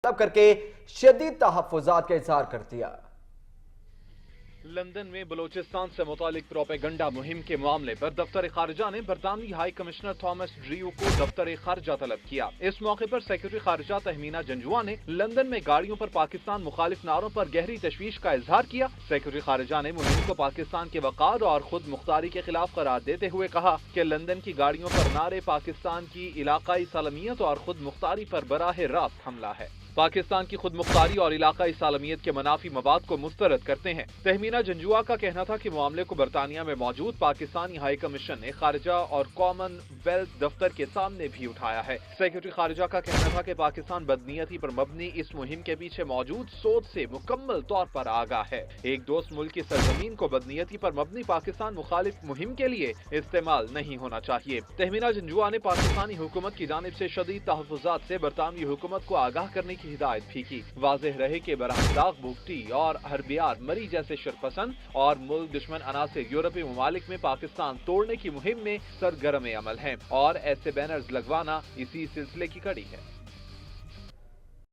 مخاطب کر کے شدید تحفظات کا اظہار کر دیا۔ لندن میں بلوچستان سے متعلق پروپیگنڈا مہم کے معاملے پر دفتر خارجہ نے برطانوی ہائی کمشنر تھامس ڈریو کو دفتر خارجہ طلب کیا۔ اس موقع پر سیکرٹری خارجہ تہمینہ جنجوعہ نے لندن میں گاڑیوں پر پاکستان مخالف نعروں پر گہری تشویش کا اظہار کیا۔ سیکرٹری خارجہ نے مہم کو پاکستان کے وقار اور خود مختاری کے خلاف قرار دیتے ہوئے کہا کہ لندن کی گاڑیوں پر نعرے پاکستان کی علاقائی سالمیت اور خود مختاری پر براہ راست حملہ ہے، پاکستان کی خود مختاری اور علاقائی سالمیت کے منافی مواد کو مسترد کرتے ہیں۔ تہمینہ جنجوعہ کا کہنا تھا کہ معاملے کو برطانیہ میں موجود پاکستانی ہائی کمیشن نے خارجہ اور کامن ویلتھ دفتر کے سامنے بھی اٹھایا ہے۔ سیکرٹری خارجہ کا کہنا تھا کہ پاکستان بدنیتی پر مبنی اس مہم کے پیچھے موجود سوچ سے مکمل طور پر آگاہ ہے۔ ایک دوست ملک کی سرزمین کو بدنیتی پر مبنی پاکستان مخالف مہم کے لیے استعمال نہیں ہونا چاہیے۔ تہمینہ جنجوعہ نے پاکستانی حکومت کی جانب سے شدید تحفظات سے برطانوی حکومت کو آگاہ کرنے کی ہدایت بھی کی۔ واضح رہے کہ براہداغ بھگٹی اور حربیار مری جیسے شرپسند اور ملک دشمن عناصر یورپی ممالک میں پاکستان توڑنے کی مہم میں سرگرم عمل ہیں اور ایسے بینرز لگوانا اسی سلسلے کی کڑی ہے۔